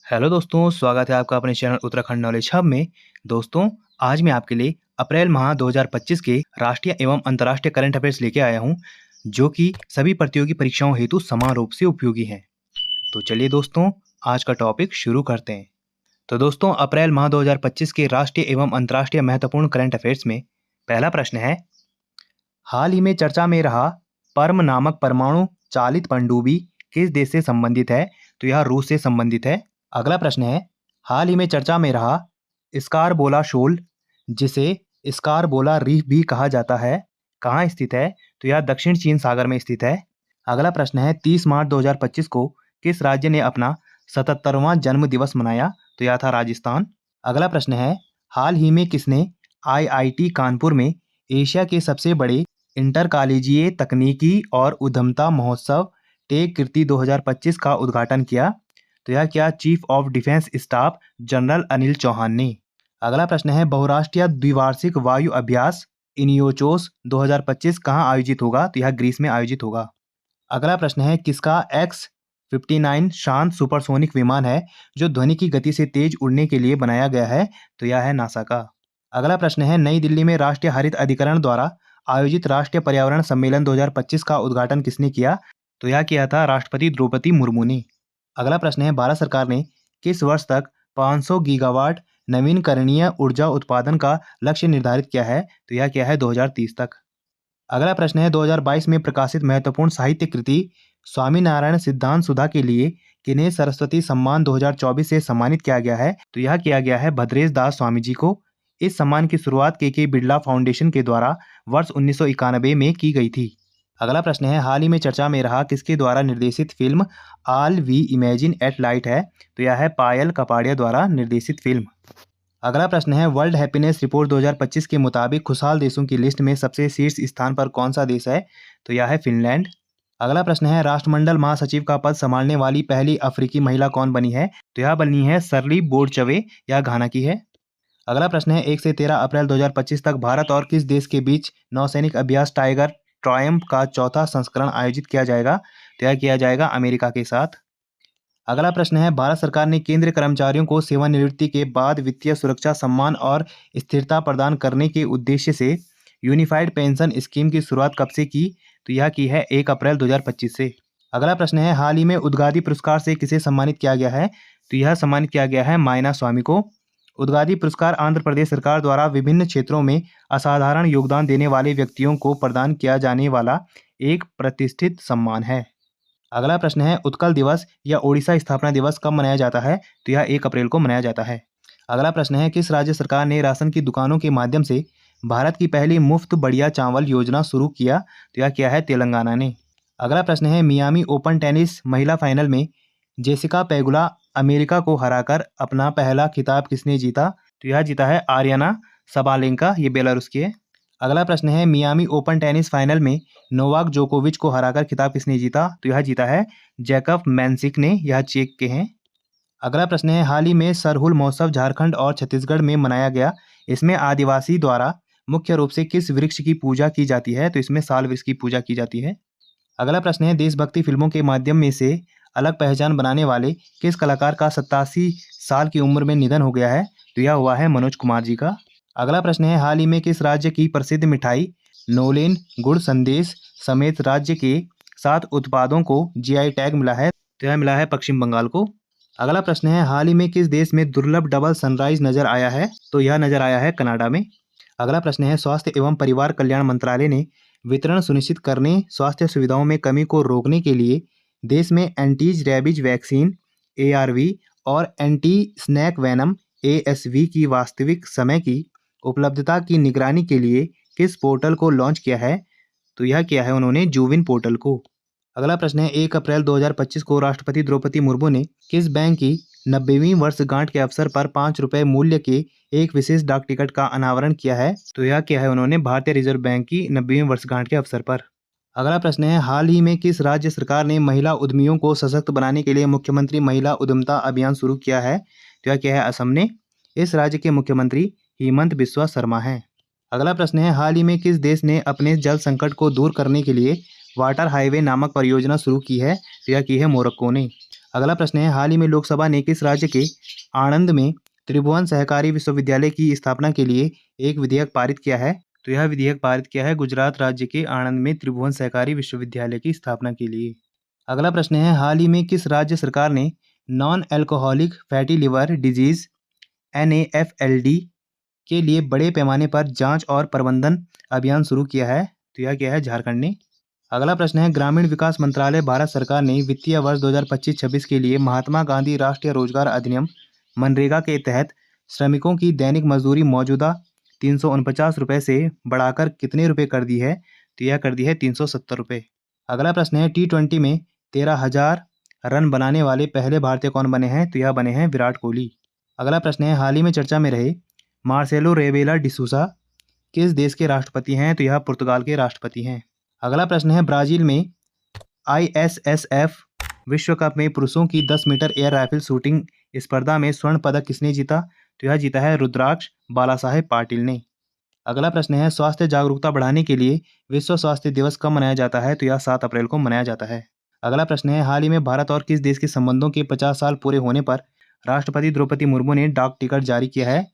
Hello दोस्तों, स्वागत है आपका अपने चैनल उत्तराखंड नॉलेज हब में। दोस्तों, आज मैं आपके लिए अप्रैल माह 2025 के राष्ट्रीय एवं अंतर्राष्ट्रीय करंट अफेयर्स लेके आया हूं, जो कि सभी प्रतियोगी परीक्षाओं हेतु समान रूप से उपयोगी हैं। तो चलिए दोस्तों, आज का टॉपिक शुरू करते हैं। तो दोस्तों, अप्रैल माह 2025 के राष्ट्रीय एवं अंतर्राष्ट्रीय महत्वपूर्ण करंट अफेयर्स में पहला प्रश्न है, हाल ही में चर्चा में रहा पर्म नामक परमाणु चालित पनडुब्बी किस देश से संबंधित है? तो यह रूस से संबंधित है। अगला प्रश्न है, हाल ही में चर्चा में रहा स्कारबोला शोल, जिसे स्कारबोला रीफ भी कहा जाता है, कहाँ स्थित है? तो यह दक्षिण चीन सागर में स्थित है। अगला प्रश्न है, 30 मार्च 2025 को किस राज्य ने अपना 77वां जन्म दिवस मनाया? तो यह था राजस्थान। अगला प्रश्न है, हाल ही में किसने आईआईटी कानपुर में एशिया के सबसे बड़े इंटर कॉलेजिए तकनीकी और उद्यमता महोत्सव टेक कीर्ति 2025 का उद्घाटन किया? तो यह किया chief of defence staff general Anil Chauhan ने। अगला प्रश्न है, बहुराष्ट्रीय द्विवार्षिक वायु अभ्यास इनियोचोस 2025 कहाँ आयोजित होगा? तो यह ग्रीस में आयोजित होगा। अगला प्रश्न है, किसका X-59 शांत सुपरसोनिक विमान है जो ध्वनि की गति से तेज उड़ने के लिए बनाया गया है? तो यह है नासा का। अगला प्रश्न है, नई दिल्ली में राष्ट्रीय हरित अधिकरण द्वारा आयोजित राष्ट्रीय पर्यावरण सम्मेलन 2025 का उद्घाटन किसने किया? तो यह किया था राष्ट्रपति द्रौपदी मुर्मू ने। अगला प्रश्न है, भारत सरकार ने किस वर्ष तक 500 गीगावाट नवीनकरणीय ऊर्जा उत्पादन का लक्ष्य निर्धारित किया है? तो यह किया है 2030 तक। अगला प्रश्न है, 2022 में प्रकाशित महत्वपूर्ण साहित्य कृति स्वामीनारायण सिद्धांत सुधा के लिए किन्हें सरस्वती सम्मान 2024 से सम्मानित किया गया है? तो यह किया गया है भद्रेश दास स्वामी जी को। इस सम्मान की शुरुआत के बिड़ला फाउंडेशन के द्वारा वर्ष 1991 में की गई थी। अगला प्रश्न है, हाल ही में चर्चा में रहा किसके द्वारा निर्देशित film all we imagine at light है? तो यह है पायल कपाड़िया द्वारा निर्देशित फिल्म। अगला प्रश्न है, वर्ल्ड हैप्पीनेस रिपोर्ट 2025 के मुताबिक खुशहाल देशों की लिस्ट में सबसे शीर्ष स्थान पर कौन सा देश है? तो यह है फिनलैंड। अगला प्रश्न है, राष्ट्रमंडल महासचिव का पद संभालने वाली पहली अफ्रीकी महिला कौन बनी है? तो यह बनी है सरली बोरचवे, यह घाना की है। अगला प्रश्न है, 1 से 13 अप्रैल 2025 तक भारत और किस देश के बीच नौसैनिक अभ्यास टाइगर ट्रायम्फ का चौथा संस्करण आयोजित किया जाएगा? तो यह किया जाएगा अमेरिका के साथ। अगला प्रश्न है, भारत सरकार ने केंद्रीय कर्मचारियों को सेवानिवृत्ति के बाद वित्तीय सुरक्षा, सम्मान और स्थिरता प्रदान करने के उद्देश्य से यूनिफाइड पेंशन स्कीम की शुरुआत कब से की? तो यह की है 1 अप्रैल 2025 से। अगला प्रश्न है, हाल ही में उद्गादी पुरस्कार से किसे सम्मानित किया गया है? तो यह सम्मानित किया गया है मायना स्वामी को। उद्गादी पुरस्कार आंध्र प्रदेश सरकार द्वारा विभिन्न क्षेत्रों में असाधारण योगदान देने वाले व्यक्तियों को प्रदान किया जाने वाला एक प्रतिष्ठित सम्मान है। अगला प्रश्न है, उत्कल दिवस या ओडिशा स्थापना दिवस कब मनाया जाता है? तो यह 1 अप्रैल को मनाया जाता है। अगला प्रश्न है, किस राज्य सरकार ने राशन की दुकानों के माध्यम से भारत की पहली मुफ्त बढ़िया चावल योजना शुरू किया? तो यह किया है तेलंगाना ने। अगला प्रश्न है, मियामी ओपन टेनिस महिला फाइनल में जेसिका पेगुला अमेरिका को हराकर अपना पहला खिताब किसने जीता? तो यह जीता है आर्याना सबालेंका, ये बेलारूस की है। अगला प्रश्न है, मियामी ओपन टेनिस फाइनल में नोवाक जोकोविच को हराकर खिताब किसने जीता? तो यह जीता है जैकब मैंसिक ने, यह चेक के हैं। अगला प्रश्न है, हाल ही में सरहुल महोत्सव झारखंड और छत्तीसगढ़ में मनाया गया। इसमें आदिवासी द्वारा मुख्य रूप से किस वृक्ष की पूजा की जाती है? तो इसमें साल वृक्ष की पूजा की जाती है। अगला प्रश्न है, देशभक्ति फिल्मों के माध्यम में से अलग पहचान बनाने वाले किस कलाकार का 87 साल की उम्र में निधन हो गया है? तो यह हुआ है मनोज कुमार जी का। अगला प्रश्न है, हाल ही में किस राज्य की प्रसिद्ध मिठाई नोलेन गुड़ संदेश समेत राज्य के 7 उत्पादों को जीआई टैग मिला है? तो यह मिला है पश्चिम बंगाल को। अगला प्रश्न है, हाल ही में किस देश में दुर्लभ डबल सनराइज नजर आया है? तो यह नजर आया है कनाडा में। अगला प्रश्न है, स्वास्थ्य एवं परिवार कल्याण मंत्रालय ने वितरण सुनिश्चित करने, स्वास्थ्य सुविधाओं में कमी को रोकने के लिए देश में एंटीज रेबीज वैक्सीन ARV और एंटी स्नैक वेनम ASV की वास्तविक समय की उपलब्धता की निगरानी के लिए किस पोर्टल को लॉन्च किया है? तो यह किया है उन्होंने जूविन पोर्टल को। अगला प्रश्न है, 1 अप्रैल 2025 को राष्ट्रपति द्रौपदी मुर्मू ने किस बैंक की 90वीं वर्षगांठ के अवसर पर 5 रुपये मूल्य के एक विशेष डाक टिकट का अनावरण किया है? तो यह किया है उन्होंने भारतीय रिजर्व बैंक की 90वीं वर्षगांठ के अवसर पर। अगला प्रश्न है, हाल ही में किस राज्य सरकार ने महिला उद्यमियों को सशक्त बनाने के लिए मुख्यमंत्री महिला उद्यमिता अभियान शुरू किया है? तो यह किया है असम ने। इस राज्य के मुख्यमंत्री हेमंत बिस्वा शर्मा हैं। अगला प्रश्न है, हाल ही में किस देश ने अपने जल संकट को दूर करने के लिए वाटर हाईवे नामक परियोजना शुरू की है? तो यह की है मोरक्को ने। अगला प्रश्न है, हाल ही में लोकसभा ने किस राज्य के आणंद में त्रिभुवन सहकारी विश्वविद्यालय की स्थापना के लिए एक विधेयक पारित किया है? तो यह विधेयक पारित किया है गुजरात राज्य के आणंद में त्रिभुवन सहकारी विश्वविद्यालय की स्थापना के लिए। अगला प्रश्न है, हाल ही में किस राज्य सरकार ने non alcoholic fatty liver disease NAFLD के लिए बड़े पैमाने पर जांच और प्रबंधन अभियान शुरू किया है? तो यह क्या है? झारखंड ने। अगला प्रश्न है, ग्रामीण विकास मंत्रालय भारत सरकार ने वित्तीय वर्ष 2025-26 के लिए महात्मा गांधी राष्ट्रीय रोजगार अधिनियम मनरेगा के तहत श्रमिकों की दैनिक मजदूरी मौजूदा 349 रुपये से बढ़ाकर कितने रुपए कर दी है? तो यह कर दी है 370 रुपये। अगला प्रश्न है, T20 में 13,000 रन बनाने वाले पहले भारतीय कौन बने हैं? तो यह बने हैं विराट कोहली। अगला प्रश्न है, हाल ही में चर्चा में रहे मार्सेलो रेबेला डिसूसा किस देश के राष्ट्रपति हैं? तो यह पुर्तगाल के राष्ट्रपति हैं। अगला प्रश्न है, ब्राजील में ISSF विश्व कप में पुरुषों की 10 मीटर एयर राइफल शूटिंग स्पर्धा में स्वर्ण पदक किसने जीता? तो यह जीता है रुद्राक्ष बालासाहेब पाटिल ने। अगला प्रश्न है, स्वास्थ्य जागरूकता बढ़ाने के लिए विश्व स्वास्थ्य दिवस कब मनाया जाता है? तो यह 7 अप्रैल को मनाया जाता है। अगला प्रश्न है, हाल ही में भारत और किस देश के संबंधों के 50 साल पूरे होने पर राष्ट्रपति द्रौपदी मुर्मू ने डाक टिकट जारी किया है?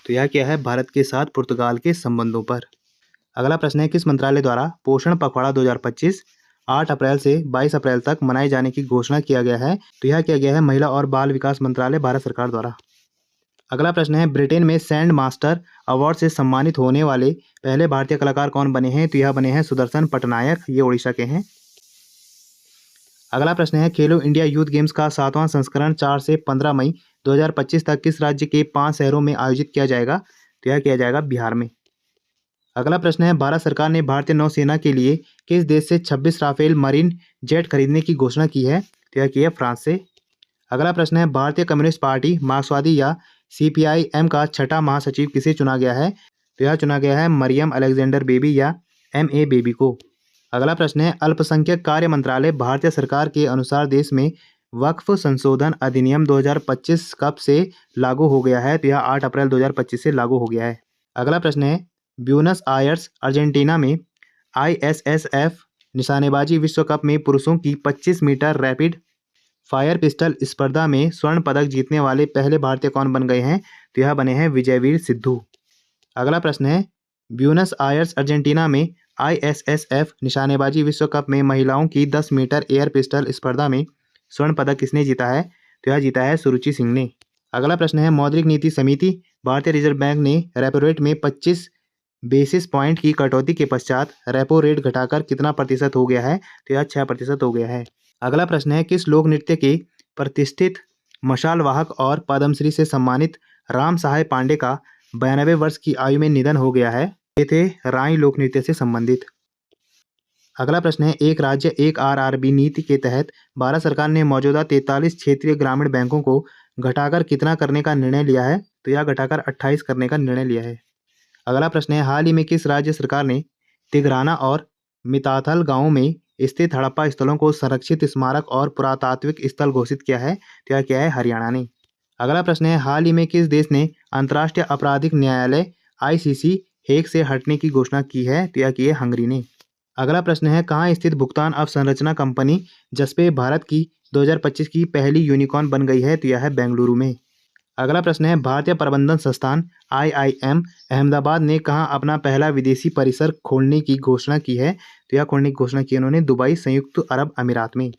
तो यह क्या है? भारत के साथ पुर्तगाल के संबंधों पर। अगला प्रश्न है, किस मंत्रालय द्वारा पोषण पखवाड़ा 2025 8 अप्रैल से 22 अप्रैल तक मनाए जाने की घोषणा किया गया है? तो यह किया गया है महिला और बाल विकास मंत्रालय भारत सरकार द्वारा। अगला प्रश्न है, ब्रिटेन में सैंड मास्टर अवार्ड से सम्मानित होने वाले पहले भारतीय कलाकार कौन बने हैं? तो यह बने हैं सुदर्शन पटनायक, ये उड़ीसा के हैं। अगला प्रश्न है, खेलो इंडिया यूथ गेम्स का 7वां संस्करण 4 से 15 मई 2025 तक किस राज्य के 5 शहरों में आयोजित किया जाएगा? तो यह किया जाएगा बिहार में। अगला प्रश्न है, भारत सरकार ने भारतीय नौसेना के लिए किस देश से 26 राफेल मरीन जेट खरीदने की घोषणा की है? तो यह की है फ्रांस से। अगला प्रश्न है, भारतीय कम्युनिस्ट पार्टी मार्क्सवादी या CPIM का छठा महासचिव किसे चुना गया है? तो यह चुना गया है मरियम अलेक्जेंडर बेबी या MA बेबी को। अगला प्रश्न है, अल्पसंख्यक कार्य मंत्रालय भारतीय सरकार के अनुसार देश में वक्फ संशोधन अधिनियम 2025 कब से लागू हो गया है? तो यह 8 अप्रैल 2025 से लागू हो गया है। अगला प्रश्न है, ब्यूनस आयर्स अर्जेंटीना में ISSF निशानेबाजी विश्व कप में पुरुषों की 25 मीटर रैपिड फायर पिस्टल स्पर्धा में स्वर्ण पदक जीतने वाले पहले भारतीय कौन बन गए हैं? तो यह बने हैं विजयवीर सिद्धू। अगला प्रश्न है, ब्यूनस आयर्स अर्जेंटीना में ISSF निशानेबाजी विश्व कप में महिलाओं की 10 मीटर एयर पिस्टल स्पर्धा में स्वर्ण पदक किसने जीता है? तो यह जीता है सुरुचि सिंह ने। अगला प्रश्न है, मौद्रिक नीति समिति भारतीय रिजर्व बैंक ने रेपो रेट में 25 बेसिस पॉइंट की कटौती के पश्चात रेपो रेट घटाकर कितना प्रतिशत हो गया है? तो यह 6% हो गया है। अगला प्रश्न है, किस लोक नृत्य के प्रतिष्ठित मशाल वाहक और पद्मश्री से सम्मानित राम सहाय पांडे का 92 वर्ष की आयु में निधन हो गया है? ये थे राई लोक नृत्य से संबंधित। अगला प्रश्न है, एक राज्य एक RRB नीति के तहत भारत सरकार ने मौजूदा 43 क्षेत्रीय ग्रामीण बैंकों को घटाकर कितना करने का निर्णय लिया है? तो यह घटाकर 28 करने का निर्णय लिया है। अगला प्रश्न है, हाल ही में किस राज्य सरकार ने तिघराना और मिताथल गांवों में स्थित हड़प्पा स्थलों को संरक्षित स्मारक और पुरातात्विक स्थल घोषित किया है? तो यह क्या है? हरियाणा ने। अगला प्रश्न है, हाल ही में किस देश ने अंतर्राष्ट्रीय आपराधिक न्यायालय ICC हेग से हटने की घोषणा की है? तो यह की है हंगरी ने। अगला प्रश्न है, कहाँ स्थित भुगतान अवसंरचना कंपनी जसपे भारत की 2025 की पहली यूनिकॉर्न बन गई है? तो यह है बेंगलुरु में। अगला प्रश्न है, भारतीय प्रबंधन संस्थान IIM अहमदाबाद ने कहाँ अपना पहला विदेशी परिसर खोलने की घोषणा की है? तो यह खोलने की घोषणा की उन्होंने दुबई, संयुक्त अरब अमीरात में।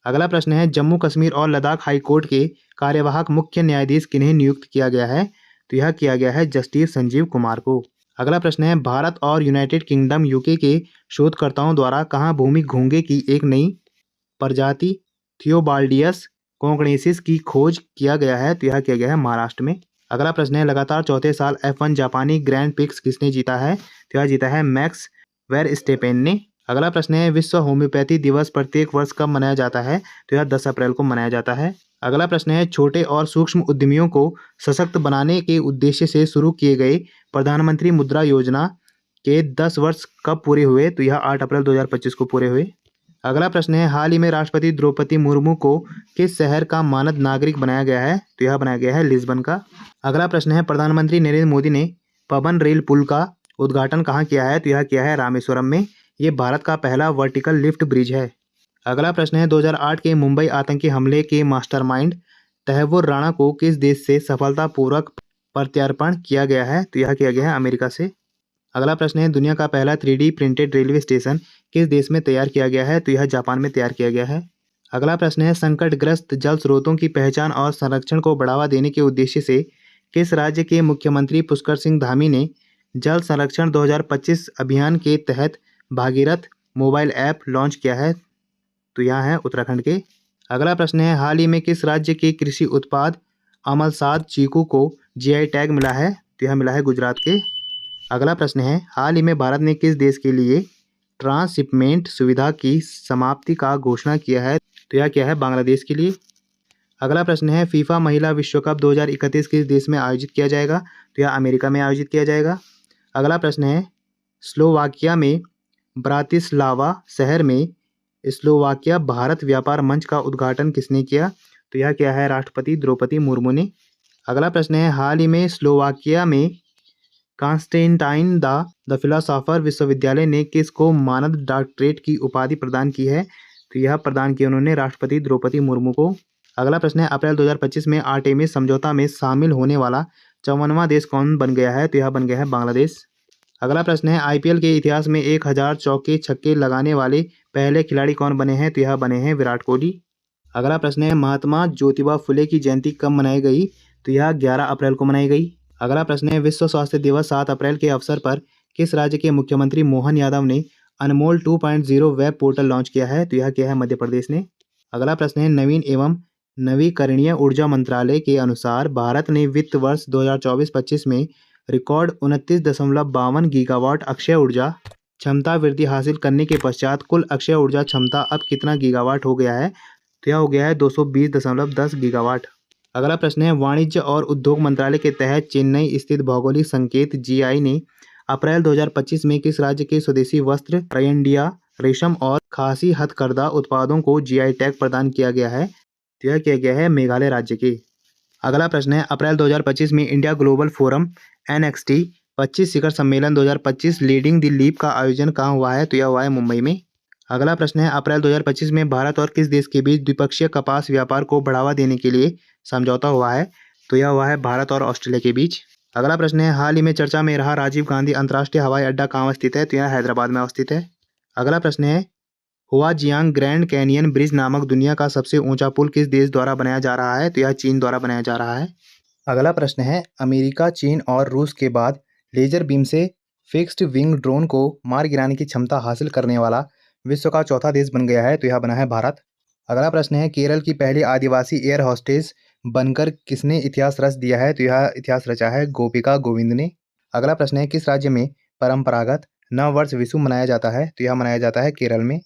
अगला प्रश्न है, जम्मू कश्मीर और लद्दाख हाई कोर्ट के कार्यवाहक मुख्य न्यायाधीश किन्हें नियुक्त किया गया है? तो यह किया गया है जस्टिस संजीव कुमार को। अगला प्रश्न है, भारत और यूनाइटेड किंगडम UK के शोधकर्ताओं द्वारा कहाँ भूमि घोंघे की एक नई प्रजाति थियोबाल्डियस कोंकणेसिस की खोज किया गया है? तो यह किया गया है महाराष्ट्र में। अगला प्रश्न है, लगातार चौथे साल F1 जापानी ग्रैंड प्रिक्स किसने जीता है? तो यह जीता है मैक्स वेरस्टेपेन ने। अगला प्रश्न है, विश्व होम्योपैथी दिवस प्रत्येक वर्ष कब मनाया जाता है? तो यह 10 अप्रैल को मनाया जाता है। अगला प्रश्न है, छोटे और सूक्ष्म उद्यमियों को सशक्त बनाने के उद्देश्य से शुरू किए गए प्रधानमंत्री मुद्रा योजना के 10 वर्ष कब पूरे हुए? तो यह 8 अप्रैल 2025 को पूरे हुए। अगला प्रश्न है, हाल ही में राष्ट्रपति द्रौपदी मुर्मू को किस शहर का मानद नागरिक बनाया गया है? तो यह बनाया गया है लिस्बन का। अगला प्रश्न है, प्रधानमंत्री नरेंद्र मोदी ने पवन रेल पुल का उद्घाटन कहाँ किया है? तो यह किया है रामेश्वरम में। ये भारत का पहला वर्टिकल लिफ्ट ब्रिज है। अगला प्रश्न है 2008 के मुंबई आतंकी हमले के मास्टरमाइंड तहव्वुर राणा को किस देश से सफलतापूर्वक प्रत्यार्पण किया गया है? तो यह किया गया है अमेरिका से। अगला प्रश्न है दुनिया का पहला 3D प्रिंटेड रेलवे स्टेशन किस देश में तैयार किया गया है? तो यह जापान में तैयार किया गया है। अगला प्रश्न है संकटग्रस्त जल स्रोतों की पहचान और संरक्षण को बढ़ावा देने के उद्देश्य से किस राज्य के मुख्यमंत्री पुष्कर सिंह धामी ने जल संरक्षण 2025 अभियान के तहत भागीरथ मोबाइल ऐप लॉन्च किया है? तो यह है उत्तराखंड के। अगला प्रश्न है हाल ही में किस राज्य के कृषि उत्पाद अमलसाद चीकू को जीआई टैग मिला है? तो यह मिला है गुजरात के। अगला प्रश्न है हाल ही में भारत ने किस देश के लिए ट्रांसशिपमेंट सुविधा की समाप्ति का घोषणा किया है? तो यह क्या है बांग्लादेश के लिए। अगला प्रश्न है फीफा महिला विश्व कप 2031 किस देश में आयोजित किया जाएगा? तो यह अमेरिका में आयोजित किया जाएगा। अगला प्रश्न है स्लोवाकिया में ब्रातिस्लावा शहर में स्लोवाकिया भारत व्यापार मंच का उद्घाटन किसने किया? तो यह क्या है राष्ट्रपति द्रौपदी मुर्मू ने। अगला प्रश्न है हाल ही में स्लोवाकिया में कॉन्स्टेंटाइन द फिलोसोफर विश्वविद्यालय ने किसको मानद डॉक्टरेट की उपाधि प्रदान की है? तो यह प्रदान की उन्होंने राष्ट्रपति द्रौपदी मुर्मू को। अगला प्रश्न है अप्रैल 2025 में आर्टेमिस समझौता में शामिल होने वाला 54वां देश कौन बन गया है? तो यह बन गया है बांग्लादेश। अगला प्रश्न है आईपीएल के इतिहास में 1000 चौके छक्के लगाने वाले पहले खिलाड़ी कौन बने हैं? तो यह बने हैं विराट कोहली। अगला प्रश्न है महात्मा ज्योतिबा फुले की जयंती कब मनाई गई? तो यह 11 अप्रैल को मनाई गई। अगला प्रश्न है विश्व स्वास्थ्य दिवस 7 अप्रैल के अवसर पर किस राज्य के मुख्यमंत्री मोहन यादव ने अनमोल 2.0 वेब पोर्टल लॉन्च किया है? तो यह किया है मध्य प्रदेश ने। अगला प्रश्न है नवीन एवं नवीकरणीय ऊर्जा मंत्रालय के अनुसार भारत ने वित्त वर्ष 2024-25 में रिकॉर्ड 29.52 गीगावाट अक्षय ऊर्जा क्षमता वृद्धि हासिल करने के पश्चात कुल अक्षय ऊर्जा क्षमता अब कितना गीगावाट हो गया है? तो यह हो गया है 220.10 गीगावाट। अगला प्रश्न है वाणिज्य और उद्योग मंत्रालय के तहत चेन्नई स्थित भौगोलिक संकेत जीआई ने अप्रैल 2025 में किस राज्य के स्वदेशी वस्त्र रयंडिया रेशम और खासी हथकरघा उत्पादों को जीआई टैग प्रदान किया गया है? तो यह किया गया है मेघालय राज्य के। अगला प्रश्न है अप्रैल 2025 में इंडिया ग्लोबल फोरम NXT 25 शिखर सम्मेलन 2025 लीडिंग द लीप का आयोजन कहाँ हुआ है? तो यह हुआ है मुंबई में। अगला प्रश्न है अप्रैल 2025 में भारत और किस देश के बीच द्विपक्षीय कपास व्यापार को बढ़ावा देने के लिए समझौता हुआ है? तो यह हुआ है भारत और ऑस्ट्रेलिया के बीच। अगला प्रश्न है हाल ही में चर्चा में रहा राजीव गांधी अंतर्राष्ट्रीय हवाई अड्डा कहाँ स्थित है? तो यह हैदराबाद में अवस्थित है। अगला प्रश्न है हुआजियांग ग्रैंड कैनियन ब्रिज नामक दुनिया का सबसे ऊंचा पुल किस देश द्वारा बनाया जा रहा है? तो यह चीन द्वारा बनाया जा रहा है। अगला प्रश्न है अमेरिका चीन और रूस के बाद लेजर बीम से फिक्स्ड विंग ड्रोन को मार गिराने की क्षमता हासिल करने वाला विश्व का चौथा देश बन गया है? तो यह बना है भारत। अगला प्रश्न है केरल की पहली आदिवासी एयर होस्टेस बनकर किसने इतिहास रच दिया है? तो यह इतिहास रचा है गोपिका गोविंद ने। अगला प्रश्न है किस राज्य में परंपरागत नव वर्ष विशु मनाया जाता है? तो यह मनाया जाता है केरल में।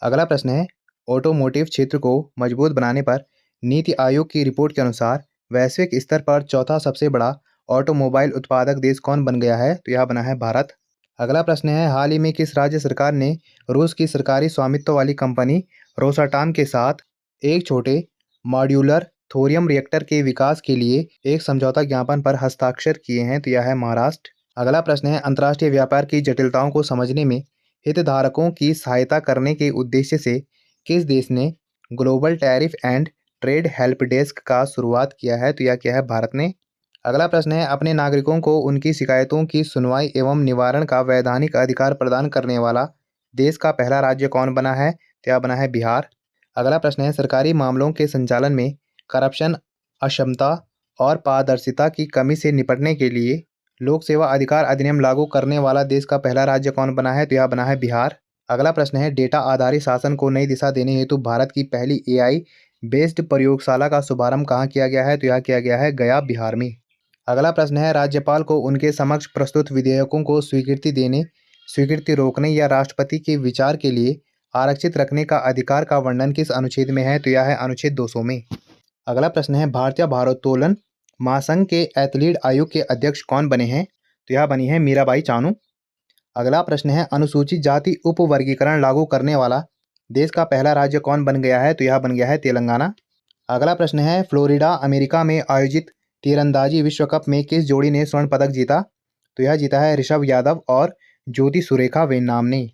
अगला प्रश्न है ऑटोमोटिव क्षेत्र को मजबूत बनाने पर नीति आयोग की रिपोर्ट के अनुसार वैश्विक स्तर पर चौथा सबसे बड़ा ऑटोमोबाइल उत्पादक देश कौन बन गया है? तो यह बना है भारत। अगला प्रश्न है हाल ही में किस राज्य सरकार ने रूस की सरकारी स्वामित्व वाली कंपनी रोसाटॉम के साथ एक छोटे मॉड्यूलर थोरियम रिएक्टर के विकास के लिए एक समझौता ज्ञापन पर हस्ताक्षर किए हैं? तो यह है महाराष्ट्र। अगला प्रश्न है अंतर्राष्ट्रीय व्यापार की जटिलताओं को समझने में हितधारकों की सहायता करने के उद्देश्य से किस देश ने global tariff and trade help desk का शुरुआत किया है? तो यह क्या है भारत ने। अगला प्रश्न है अपने नागरिकों को उनकी शिकायतों की सुनवाई एवं निवारण का वैधानिक अधिकार प्रदान करने वाला देश का पहला राज्य कौन बना है? तो यह बना है बिहार। अगला प्रश्न है सरकारी मामलों के संचालन में करप्शन अक्षमता और पारदर्शिता की कमी से निपटने के लिए लोक सेवा अधिकार अधिनियम लागू करने वाला देश का पहला राज्य कौन बना है? तो यह बना है बिहार। अगला प्रश्न है डेटा आधारित शासन को नई दिशा देने हेतु भारत की पहली AI बेस्ड प्रयोगशाला का शुभारंभ कहाँ किया गया है? तो यह किया गया है गया बिहार में। अगला प्रश्न है राज्यपाल को उनके समक्ष प्रस्तुत विधेयकों को स्वीकृति देने स्वीकृति रोकने या राष्ट्रपति के विचार के लिए आरक्षित रखने का अधिकार का वर्णन किस अनुच्छेद में है? तो यह है अनुच्छेद 200 में। अगला प्रश्न है भारतीय भारोत्तोलन महासंघ के एथलीट आयोग के अध्यक्ष कौन बने हैं? तो यह बनी है मीराबाई चानू। अगला प्रश्न है अनुसूचित जाति उप वर्गीकरण लागू करने वाला देश का पहला राज्य कौन बन गया है? तो यह बन गया है तेलंगाना। अगला प्रश्न है फ्लोरिडा अमेरिका में आयोजित तीरंदाजी विश्व कप में किस जोड़ी ने स्वर्ण पदक जीता? तो यह जीता है ऋषभ यादव और ज्योति सुरेखा वेन्नाम ने।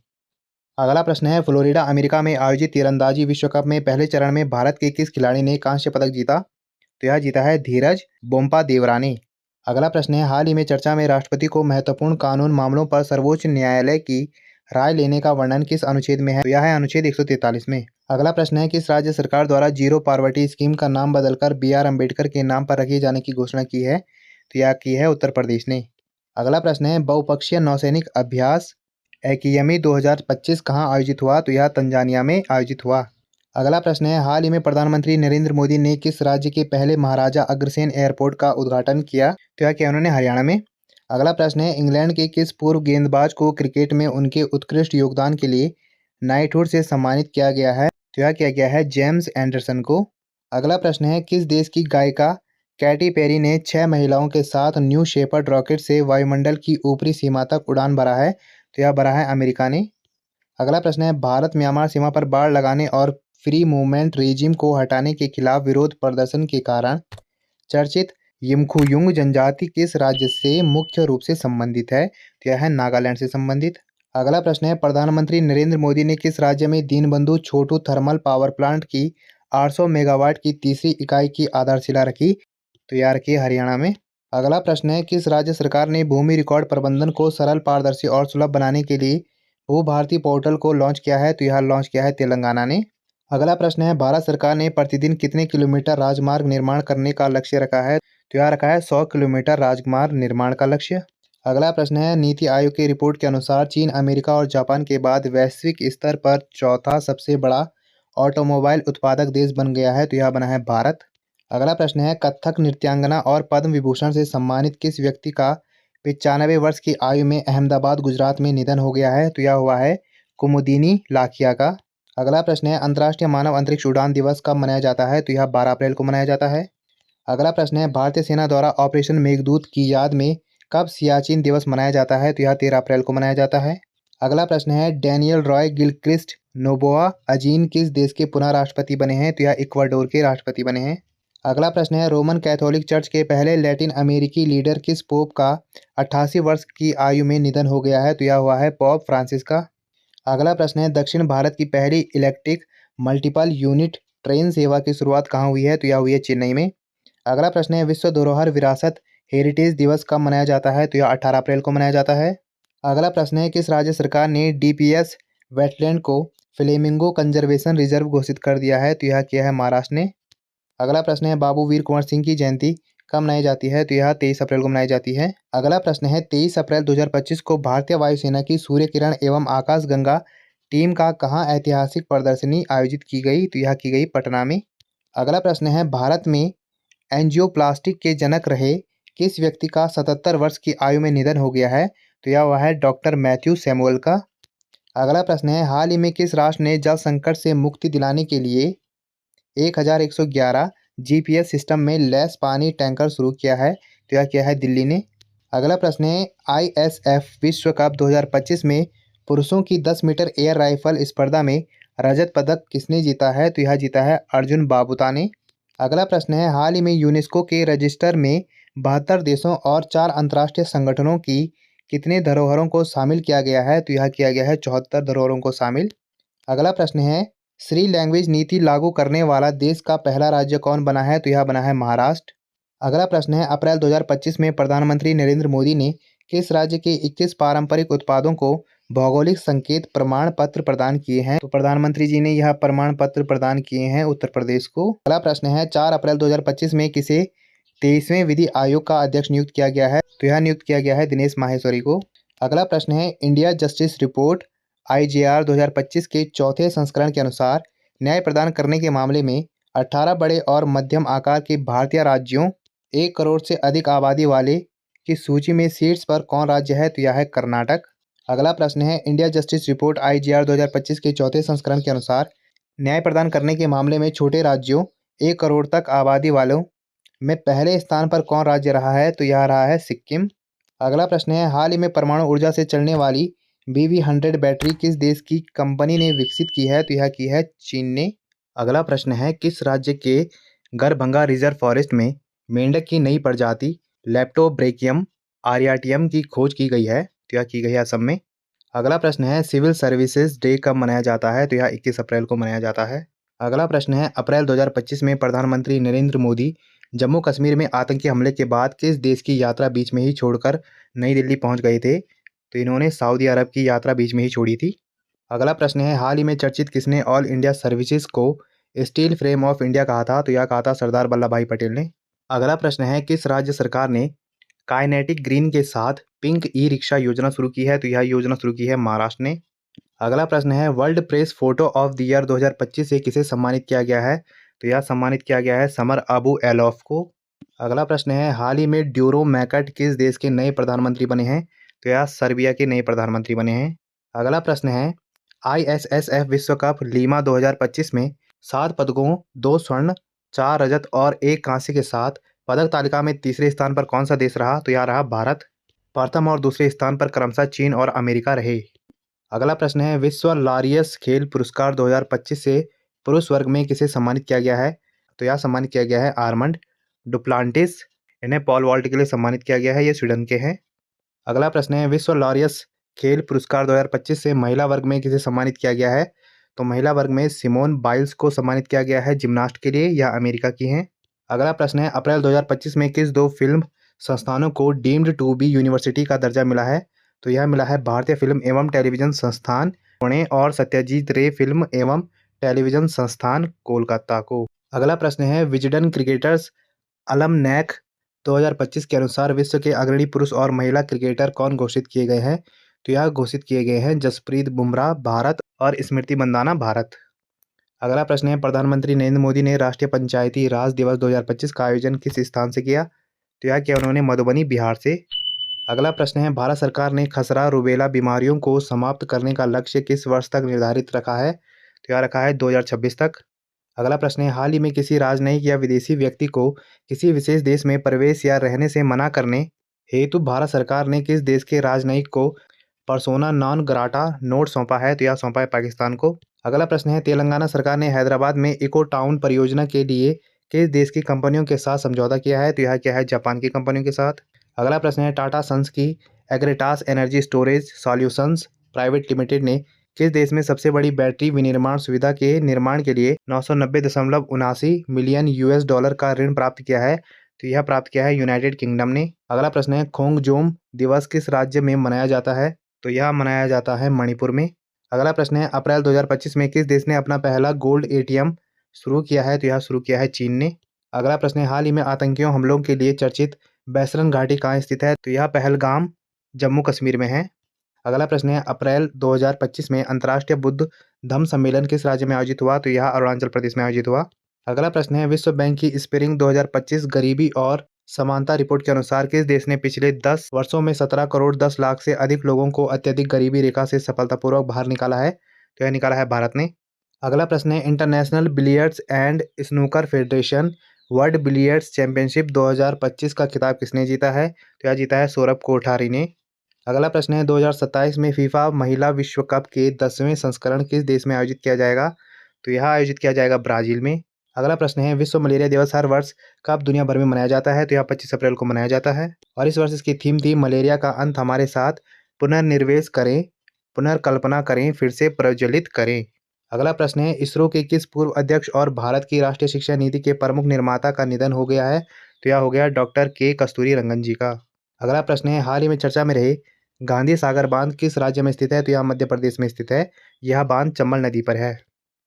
अगला प्रश्न है, फ्लोरिडा अमेरिका में आयोजित तीरंदाजी विश्व कप में पहले चरण में भारत के किस खिलाड़ी ने कांस्य पदक जीता? तो यह जीता है धीरज बोम्पा-देवरा ने। अगला प्रश्न है, हाल ही में चर्चा में राष्ट्रपति को महत्वपूर्ण कानून मामलों पर सर्वोच्च न्यायालय की राय लेने का वर्णन किस अनुच्छेद में है? तो यह है अनुच्छेद 143 में। अगला प्रश्न है, किस राज्य सरकार द्वारा जीरो पॉवर्टी स्कीम का नाम बदलकर बी.आर. अम्बेडकर के नाम पर रखे जाने की घोषणा की है? तो यह की है उत्तर प्रदेश ने। अगला प्रश्न है, बहुपक्षीय नौसैनिक अभ्यास एकियमी 2025 कहाँ आयोजित हुआ? तो यह तंजानिया में आयोजित हुआ। अगला प्रश्न है, हाल ही में प्रधानमंत्री नरेंद्र मोदी ने किस राज्य के पहले महाराजा अग्रसेन एयरपोर्ट का उद्घाटन किया? तो यह किया उन्होंने हरियाणा में। अगला प्रश्न है, इंग्लैंड के किस पूर्व गेंदबाज को क्रिकेट में उनके उत्कृष्ट योगदान के लिए नाइटहुड से सम्मानित किया गया है? तो यह किया गया है जेम्स एंडरसन को। अगला प्रश्न है, किस देश की गायिका कैटी पेरी ने 6 महिलाओं के साथ न्यू शेपर्ड रॉकेट से वायुमंडल की ऊपरी सीमा तक उड़ान भरा है? तो यह भरा है अमेरिका ने। अगला प्रश्न है, भारत म्यांमार सीमा पर बाड़ लगाने और फ्री मूवमेंट रेजिम को हटाने के खिलाफ विरोध प्रदर्शन के कारण चर्चित यिमखुयुंग जनजाति किस राज्य से मुख्य रूप से संबंधित है? तो यह है नागालैंड से संबंधित। अगला प्रश्न है, प्रधानमंत्री नरेंद्र मोदी ने किस राज्य में दीनबंधु छोटू थर्मल पावर प्लांट की 800 मेगावाट की तीसरी इकाई की आधारशिला रखी? तो यह रखी हरियाणा में। अगला प्रश्न है, किस राज्य सरकार ने भूमि रिकॉर्ड प्रबंधन को सरल, पारदर्शी और सुलभ बनाने के लिए भू भारती पोर्टल को लॉन्च किया है? तो यह लॉन्च किया है तेलंगाना ने। अगला प्रश्न है, भारत सरकार ने प्रतिदिन कितने किलोमीटर राजमार्ग निर्माण करने का लक्ष्य रखा है? तो यह रखा है 100 किलोमीटर राजमार्ग निर्माण का लक्ष्य। अगला प्रश्न है, नीति आयोग की रिपोर्ट के अनुसार चीन, अमेरिका और जापान के बाद वैश्विक स्तर पर चौथा सबसे बड़ा ऑटोमोबाइल उत्पादक देश बन गया है? तो यह बना है भारत। अगला प्रश्न है, कथक नृत्यांगना और पद्म विभूषण से सम्मानित किस व्यक्ति का 95 वर्ष की आयु में अहमदाबाद गुजरात में निधन हो गया है? तो यह हुआ है कुमुदिनी लाखिया का। अगला प्रश्न है, अंतर्राष्ट्रीय मानव अंतरिक्ष उड़ान दिवस कब मनाया जाता है? तो यह 12 अप्रैल को मनाया जाता है। अगला प्रश्न है, भारतीय सेना द्वारा ऑपरेशन मेघदूत की याद में कब सियाचिन दिवस मनाया जाता है? तो यह 13 अप्रैल को मनाया जाता है। अगला प्रश्न है, डैनियल रॉय गिलक्रिस्ट नोबोआ अजीन किस देश के पुनः राष्ट्रपति बने हैं? तो यह इक्वाडोर के राष्ट्रपति बने हैं। अगला प्रश्न है, रोमन कैथोलिक चर्च के पहले लैटिन अमेरिकी लीडर किस पोप का 88 वर्ष की आयु में निधन हो गया है? तो यह हुआ है पोप फ्रांसिस का। अगला प्रश्न है, दक्षिण भारत की पहली इलेक्ट्रिक मल्टीपल यूनिट ट्रेन सेवा की शुरुआत कहाँ हुई है? तो यह हुई है चेन्नई में। अगला प्रश्न है, विश्व धरोहर विरासत हेरिटेज दिवस कब मनाया जाता है? तो यह 18 अप्रैल को मनाया जाता है। अगला प्रश्न है, किस राज्य सरकार ने डीपीएस वेटलैंड को फ्लेमिंगो कंजर्वेशन रिजर्व घोषित कर दिया है? तो यह किया है महाराष्ट्र ने। अगला प्रश्न है, बाबू वीर कुंवर सिंह की जयंती कब मनाई जाती है? तो यह 23 अप्रैल को मनाई जाती है। अगला प्रश्न है, 23 अप्रैल 2025 को भारतीय वायुसेना की सूर्य किरण एवं आकाश गंगा टीम का कहाँ ऐतिहासिक प्रदर्शनी आयोजित की गई? तो यह की गई पटना में। अगला प्रश्न है, भारत में एंजियोप्लास्टिक के जनक रहे किस व्यक्ति का 77 वर्ष की आयु में निधन हो गया है? तो यह हुआ है डॉक्टर मैथ्यू सैमुअल का। अगला प्रश्न है, हाल ही में किस राष्ट्र ने जल संकट से मुक्ति दिलाने के लिए 1111 जीपीएस सिस्टम में लैस पानी टैंकर शुरू किया है? तो यह किया है दिल्ली ने। अगला प्रश्न है, आईएसएफ विश्व कप 2025 में पुरुषों की 10 मीटर एयर राइफल स्पर्धा में रजत पदक किसने जीता है? तो यह जीता है अर्जुन बाबूता ने। अगला प्रश्न है, हाल ही में यूनेस्को के रजिस्टर में 72 देशों और 4 अंतर्राष्ट्रीय संगठनों की कितने धरोहरों को शामिल किया गया है? तो यह किया गया है 74 धरोहरों को शामिल। अगला प्रश्न है, श्री लैंग्वेज नीति लागू करने वाला देश का पहला राज्य कौन बना है? तो यह बना है महाराष्ट्र। अगला प्रश्न है, अप्रैल 2025 में प्रधानमंत्री नरेंद्र मोदी ने किस राज्य के 21 पारंपरिक उत्पादों को भौगोलिक संकेत प्रमाण पत्र प्रदान किए हैं? तो प्रधानमंत्री जी ने यह प्रमाण पत्र प्रदान किए हैं उत्तर प्रदेश को। अगला प्रश्न है, 4 अप्रैल 2025 में किसे 23वें विधि आयोग का अध्यक्ष नियुक्त किया गया है? तो यह नियुक्त किया गया है दिनेश माहेश्वरी को। अगला प्रश्न है, इंडिया जस्टिस रिपोर्ट आईजेआर 2025 के चौथे संस्करण के अनुसार न्याय प्रदान करने के मामले में 18 बड़े और मध्यम आकार के भारतीय राज्यों 1 करोड़ से अधिक आबादी वाले की सूची में शीर्ष पर कौन राज्य है? तो यह है कर्नाटक। अगला प्रश्न है, इंडिया जस्टिस रिपोर्ट आईजेआर 2025 के चौथे संस्करण के अनुसार न्याय प्रदान करने के मामले में छोटे राज्यों 1 करोड़ तक आबादी वालों में पहले स्थान पर कौन राज्य रहा है? तो यह रहा है सिक्किम। अगला प्रश्न है, हाल ही में परमाणु ऊर्जा से चलने वाली BV100 बैटरी किस देश की कंपनी ने विकसित की है? तो यह की है चीन ने। अगला प्रश्न है, किस राज्य के गरभंगा रिजर्व फॉरेस्ट में मेंढक की नई प्रजाति लेप्टोब्रेकियम आरियाटियम की खोज की गई है? तो यह की गई है असम में। अगला प्रश्न है सिविल सर्विसेज डे कब मनाया जाता है? तो यह 21 अप्रैल को मनाया जाता है। अगला प्रश्न है अप्रैल 2025 में प्रधानमंत्री नरेंद्र मोदी जम्मू कश्मीर में आतंकी हमले के बाद किस देश की यात्रा बीच में ही छोड़कर नई दिल्ली पहुंच गए थे? तो इन्होंने सऊदी अरब की यात्रा बीच में ही छोड़ी थी। अगला प्रश्न है हाल ही में चर्चित किसने ऑल इंडिया सर्विसेज को स्टील फ्रेम ऑफ इंडिया कहा था? तो यह कहा था सरदार वल्लभ भाई पटेल ने। अगला प्रश्न है किस राज्य सरकार ने काइनेटिक ग्रीन के साथ पिंक ई रिक्शा योजना शुरू की है? तो यह योजना शुरू की है महाराष्ट्र ने। अगला प्रश्न है world press photo of the year 2025 से किसे सम्मानित किया गया है? तो यह सम्मानित किया गया है समर अबू एलॉफ को। अगला प्रश्न है हाल ही में ड्यूरो मैकट किस देश के नए प्रधानमंत्री बने हैं? तो यह सर्बिया के नए प्रधानमंत्री बने हैं। अगला प्रश्न है ISSF विश्व कप लीमा 2025 में 7 पदकों, 2 स्वर्ण, 4 रजत और 1 कांस्य के साथ पदक तालिका में तीसरे स्थान पर कौन सा देश रहा? तो यह रहा भारत। प्रथम और दूसरे स्थान पर क्रमशः चीन और अमेरिका रहे। अगला प्रश्न है विश्व लॉरियस खेल पुरस्कार 2025 से पुरुष वर्ग में किसे सम्मानित किया गया है? तो यह सम्मानित किया गया है आर्मंड डुप्लांटिस। इन्हें पॉल वॉल्ट के लिए सम्मानित किया गया है, ये स्वीडन के हैं। अगला प्रश्न है विश्व लॉरियस खेल पुरस्कार 2025 से महिला वर्ग में किसे सम्मानित किया गया है? तो महिला वर्ग में सिमोन बाइल्स को सम्मानित किया गया है जिम्नास्ट के लिए, यह अमेरिका की हैं। अगला प्रश्न है अप्रैल 2025 में किस 2 फिल्म संस्थानों को डीम्ड टू बी यूनिवर्सिटी का दर्जा मिला है? तो यह मिला है भारतीय फिल्म एवं टेलीविजन संस्थान पुणे और सत्यजीत रे फिल्म एवं टेलीविजन संस्थान कोलकाता को। अगला प्रश्न है विजडन क्रिकेटर्स अलमनैक 2025 के अनुसार विश्व के अग्रणी पुरुष और महिला क्रिकेटर कौन घोषित किए गए हैं? तो यह घोषित किए गए हैं जसप्रीत बुमराह भारत और स्मृति मंदाना भारत। अगला प्रश्न है प्रधानमंत्री नरेंद्र मोदी ने राष्ट्रीय पंचायती राज दिवस 2025 का आयोजन किस स्थान से किया? तो यह किया उन्होंने मधुबनी बिहार से। अगला प्रश्न है भारत सरकार ने खसरा रूबेला बीमारियों को समाप्त करने का लक्ष्य किस वर्ष तक निर्धारित रखा है? तो यह रखा है 2026 तक। अगला प्रश्न है हाल ही में किसी राजनयिक या विदेशी व्यक्ति को किसी विशेष देश में प्रवेश या रहने से मना करने हेतु भारत सरकार ने किस देश के राजनयिक को पर्सोना नॉन ग्राटा नोट सौंपा है? तो यह सौंपा है पाकिस्तान को। अगला प्रश्न है तेलंगाना सरकार ने हैदराबाद में इको टाउन परियोजना के लिए किस देश की कंपनियों के साथ समझौता किया है? तो यह क्या है जापान की कंपनियों के साथ। अगला प्रश्न है टाटा सन्स की Agratas energy storage solutions private limited ने किस देश में सबसे बड़ी बैटरी विनिर्माण सुविधा के निर्माण के लिए 990.79 मिलियन US डॉलर का ऋण प्राप्त किया है? तो यह प्राप्त किया है यूनाइटेड किंगडम ने। अगला प्रश्न है खोंगजोम दिवस किस राज्य में मनाया जाता है? तो यह मनाया जाता है मणिपुर में। अगला प्रश्न है अप्रैल 2025 में किस देश ने अपना पहला गोल्ड ATM शुरू किया है? तो यह शुरू किया है चीन ने। अगला प्रश्न है हाल ही में आतंकियों हमलों के लिए चर्चित बैसरन घाटी कहाँ स्थित है? तो यह पहलगाम जम्मू कश्मीर में है। अगला प्रश्न है अप्रैल 2025 में अंतर्राष्ट्रीय बुद्ध धम्म सम्मेलन किस राज्य में आयोजित हुआ? तो यह अरुणाचल प्रदेश में आयोजित हुआ। अगला प्रश्न है विश्व बैंक की स्प्रिंग 2025 गरीबी और समानता रिपोर्ट के अनुसार किस देश ने पिछले 10 वर्षों में 17 करोड़ 10 लाख से अधिक लोगों को अत्यधिक गरीबी रेखा से सफलतापूर्वक बाहर निकाला है? तो यह निकाला है भारत ने। अगला प्रश्न है international billiards and snooker federation world billiards championship 2025 का खिताब किसने जीता है? तो यह जीता है सौरभ कोठारी ने। अगला प्रश्न है 2027 में फीफा महिला विश्व कप के 10वें संस्करण किस देश में आयोजित किया जाएगा? तो यह आयोजित किया जाएगा ब्राजील में। अगला प्रश्न है विश्व मलेरिया दिवस हर वर्ष कब दुनिया भर में मनाया जाता है? तो यह 25 अप्रैल को मनाया जाता है और इस वर्ष इसकी थीम थी मलेरिया का अंत हमारे साथ, पुनर्निवेश करें, पुनर्कल्पना करें, फिर से प्रज्वलित करें। अगला प्रश्न है इसरो के किस पूर्व अध्यक्ष और भारत की राष्ट्रीय शिक्षा नीति के प्रमुख निर्माता का निधन हो गया है? तो यह हो गया डॉक्टर के कस्तूरी रंगन जी का। अगला प्रश्न है हाल ही में चर्चा में रहे गांधी सागर बांध किस राज्य में स्थित है? तो यह मध्य प्रदेश में स्थित है। यह बांध चंबल नदी पर है।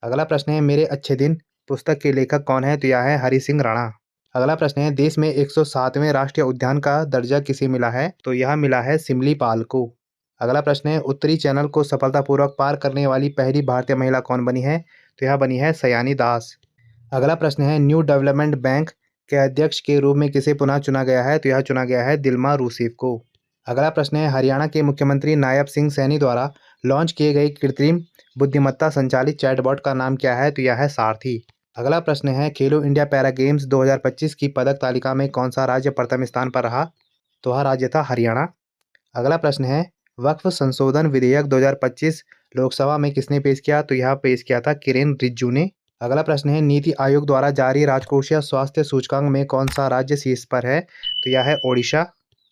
अगला प्रश्न है मेरे अच्छे दिन पुस्तक के लेखक कौन है? तो यह है हरि सिंह राणा। अगला प्रश्न है देश में 107वें राष्ट्रीय उद्यान का दर्जा किसे मिला है? तो यह मिला है सिमलीपाल को। अगला प्रश्न है उत्तरी चैनल को सफलतापूर्वक पार करने वाली पहली भारतीय महिला कौन बनी है? तो यह बनी है सयानी दास। अगला प्रश्न है न्यू डेवलपमेंट बैंक के अध्यक्ष के रूप में किसे पुनः चुना गया है? तो यह चुना गया है दिलमा रूसीफ को। अगला प्रश्न है हरियाणा के मुख्यमंत्री नायब सिंह सैनी द्वारा लॉन्च किए गए कृत्रिम बुद्धिमत्ता संचालित चैटबॉट का नाम क्या है? तो यह है सारथी। अगला प्रश्न है खेलो इंडिया पैरा गेम्स 2025 की पदक तालिका में कौन सा राज्य प्रथम स्थान पर रहा? तो वह राज्य था हरियाणा। अगला प्रश्न है वक्फ संशोधन विधेयक 2025 लोकसभा में किसने पेश किया? तो यह पेश किया था किरेन रिजिजू ने। अगला प्रश्न है नीति आयोग द्वारा जारी राजकोषीय स्वास्थ्य सूचकांक में कौन सा राज्य शीर्ष पर है? तो यह है ओडिशा।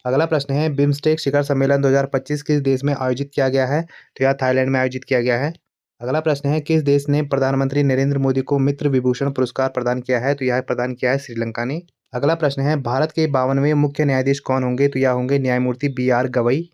अगला प्रश्न है, बिम्स्टेक शिखर सम्मेलन 2025 किस देश में आयोजित किया गया है? तो यह थाईलैंड में आयोजित किया गया है। अगला प्रश्न है, किस देश ने प्रधानमंत्री नरेंद्र मोदी को मित्र विभूषण पुरस्कार प्रदान किया है? तो यह प्रदान किया है श्रीलंका ने। अगला प्रश्न है, भारत के 52वें मुख्य न्यायाधीश कौन होंगे? तो यह होंगे न्यायमूर्ति BR गवई।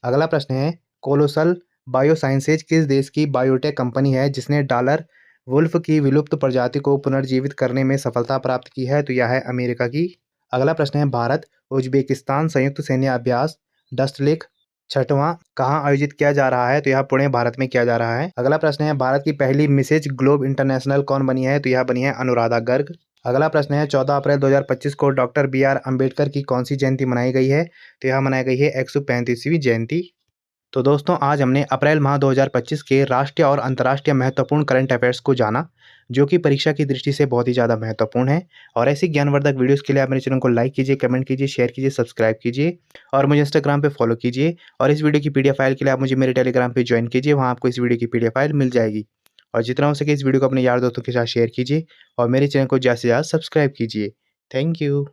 अगला प्रश्न है, कोलोसल बायोसाइंसेज किस देश की बायोटेक कंपनी है जिसने डॉलर वुल्फ की विलुप्त प्रजाति को पुनर्जीवित करने में सफलता प्राप्त की है? तो यह है अमेरिका की। अगला प्रश्न है, भारत उज्बेकिस्तान संयुक्त सैन्य अभ्यास डस्टलेक 6वां कहाँ आयोजित किया जा रहा है? तो यह पुणे भारत में किया जा रहा है। अगला प्रश्न है, भारत की पहली मिसेज ग्लोब इंटरनेशनल कौन बनी है? तो यह बनी है अनुराधा गर्ग। अगला प्रश्न है, 14 अप्रैल 2025 को डॉक्टर BR अम्बेडकर की कौन सी जयंती मनाई गई है? तो यह मनाई गई है 135वीं जयंती। तो दोस्तों, आज हमने अप्रैल माह 2025 के राष्ट्रीय और अंतर्राष्ट्रीय महत्वपूर्ण करंट अफेयर्स को जाना, जो कि परीक्षा की दृष्टि से बहुत ही ज़्यादा महत्वपूर्ण है। और ऐसी ज्ञानवर्धक वीडियोस के लिए आप मेरे चैनल को लाइक कीजिए, कमेंट कीजिए, शेयर कीजिए, सब्सक्राइब कीजिए और मुझे इंस्टाग्राम पे फॉलो कीजिए। और इस वीडियो की PDF फाइल के लिए आप मुझे मेरे टेलीग्राम पे ज्वाइन कीजिए, वहाँ आपको इस वीडियो की PDF फाइल मिल जाएगी। और जितना हो सके इस वीडियो को अपने यार दोस्तों के साथ शेयर कीजिए और मेरे चैनल को ज़्यादा से ज़्यादा सब्सक्राइब कीजिए। Thank you.